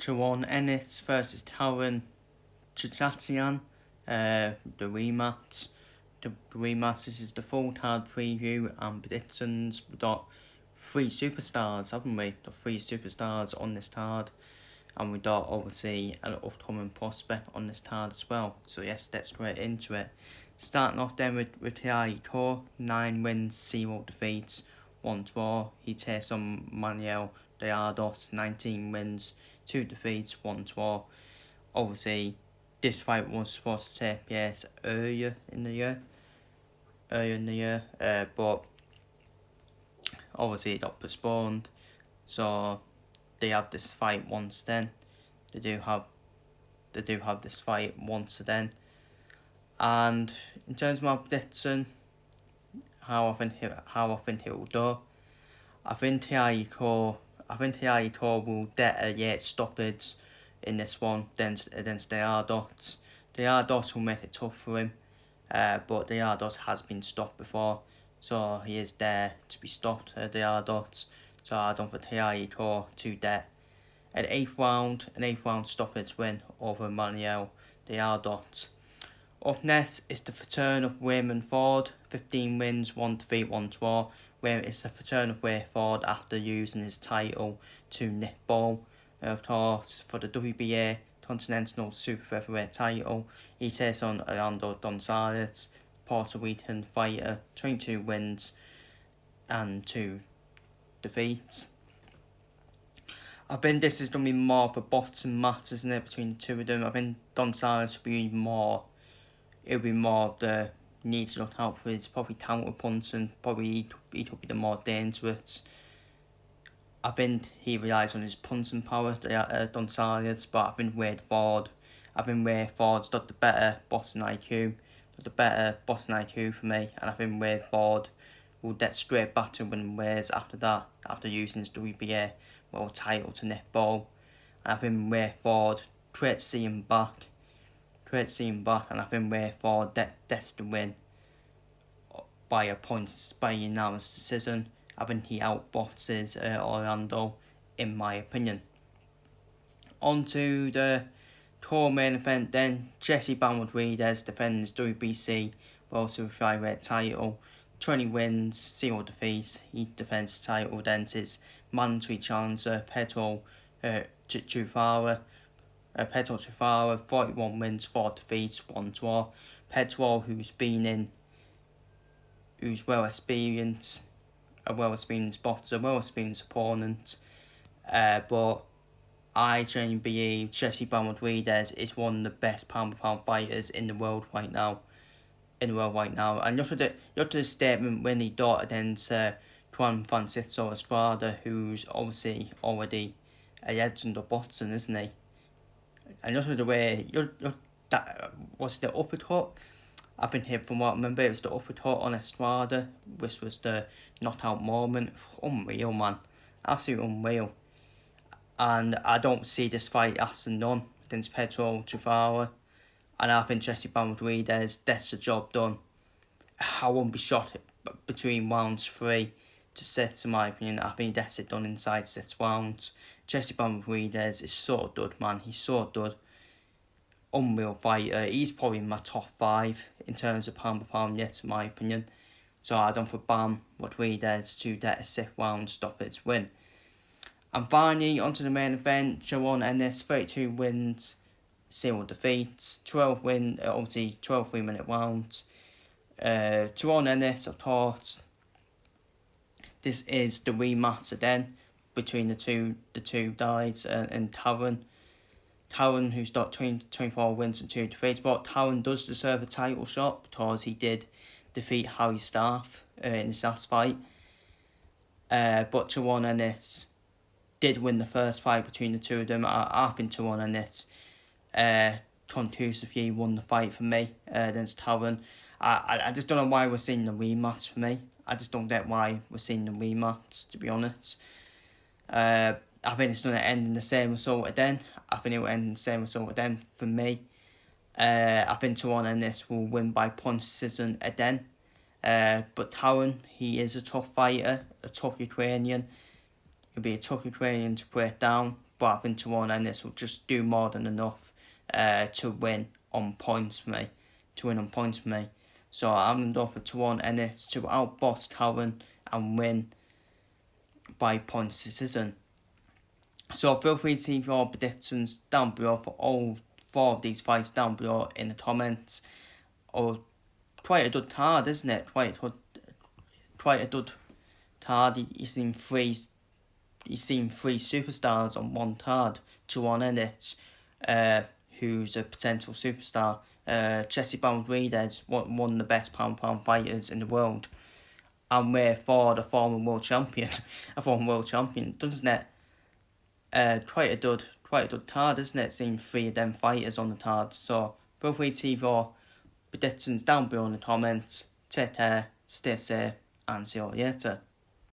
Jaron Ennis versus Chukhadzhian, the rematch. The rematch, this is the full card preview and predictions. We've got three superstars, haven't we? The three superstars on this card. And we've got obviously an upcoming prospect on this card as well. So yes, let's get into it. Starting off then with Jaron, 9 wins, 0 defeats, 1 draw. He takes on Manuel Gallardos, 19 wins, 2 defeats, 1 draw. Obviously, this fight was supposed to take place earlier in the year, but obviously it got postponed. So they have this fight once then. They do have this fight once then. And in terms of my prediction, how I think it will go, I think Jaron will get a yet stoppage in this one against Gallardos. Gallardos will make it tough for him, but Gallardos has been stopped before, so he is there to be stopped. Gallardos, so I don't think Jaron to get an 8th round stoppage win over Manuel Gallardos. Up next is the return of Raymond Ford, 15 wins, 1 defeat, 1 draw. Where it's the return of Ray Ford after using his title to Nick Ball, of course, for the WBA Continental Super Featherweight title. He takes on Orlando Gonzalez, Puerto Rican fighter, 22 wins and 2 defeats. I think this is going to be more of a boxing match, isn't it, between the two of them. I think Gonzalez will be more, it'll be more of the need to look out for his probably counter punching. Probably he could be the more dangerous. I think he relies on his punching power, Gonzalez, but I think Ray Ford's got the better boxing IQ, for me, and I think Ray Ford will get straight back to winning ways after that, after using his WBA world title to Nick Ball. And I think Ray Ford, great to see him back, and I think Ray Ford gets the win by unanimous decision. I think he outboxes Orlando, in my opinion. On to the co-main event then. Jesse Benavidez defends his WBC World Super Flyweight title. 20 wins, 0 defeats. He defends his title against his mandatory challenger, Pedro Chufara. 41 wins, 4 defeats, 1 draw. Pedro, who's well experienced, a well experienced boxer, well experienced opponent. But I genuinely believe Jesse Benavidez is one of the best pound for pound fighters in the world right now. And look at the statement when he got against Juan Francisco Estrada, who's obviously already a legend of boxing, isn't he? And look at the way that was the uppercut. I think from what I remember, it was the uppercut on Estrada, which was the knockout moment. Unreal, man, absolutely unreal. And I don't see this fight lasting none against Pedro Chufara. And I think Jesse Benavidez gets the job done. I won't be shocked between rounds 3 to 6, in my opinion. I think that's it done inside 6 rounds. Jesse Benavidez is so good, man. He's so good. Unreal fighter. He's probably in my top 5 in terms of pound for pound yet, in my opinion. So I don't think Benavidez to get a 6th round stoppage win. And finally, onto the main event. Jaron Ennis, 32 wins, 0 defeats, 12 3-minute rounds. Jaron Ennis, of course. This is the rematch again between the two guys and Jaron. Jaron, who's got 24 wins and 2 defeats, but Jaron does deserve a title shot because he did defeat Harry Staff in his last fight. But Jaron Ennis did win the first fight between the two of them. I think Jaron Ennis conclusively won the fight for me against Jaron. I just don't know why we're seeing the rematch for me. I just don't get why we're seeing the rematch, to be honest. I think it's going to end in the same result again. I think it will end in the same result again for me. I think Jaron Ennis will win by punch decision again. But Jaron, he is a tough fighter, a tough Ukrainian. He'll be a tough Ukrainian to break down. but I think Jaron Ennis will just do more than enough to win on points for me. So I'm going to go for Jaron Ennis to outboss Jaron and win by points decision. So feel free to leave your predictions down below for all 4 of these fights down below in the comments. Or quite a good card, isn't it? Quite a good card. You've seen 3 superstars on one card. Jaron Ennis, who's a potential superstar. Jesse Bound-Reed's one of the best pound fighters in the world. And we're for the former world champion, doesn't it? Quite a good card, isn't it? Seeing 3 of them fighters on the card. So feel free to leave your predictions down below in the comments. Take care, stay safe, and see you later.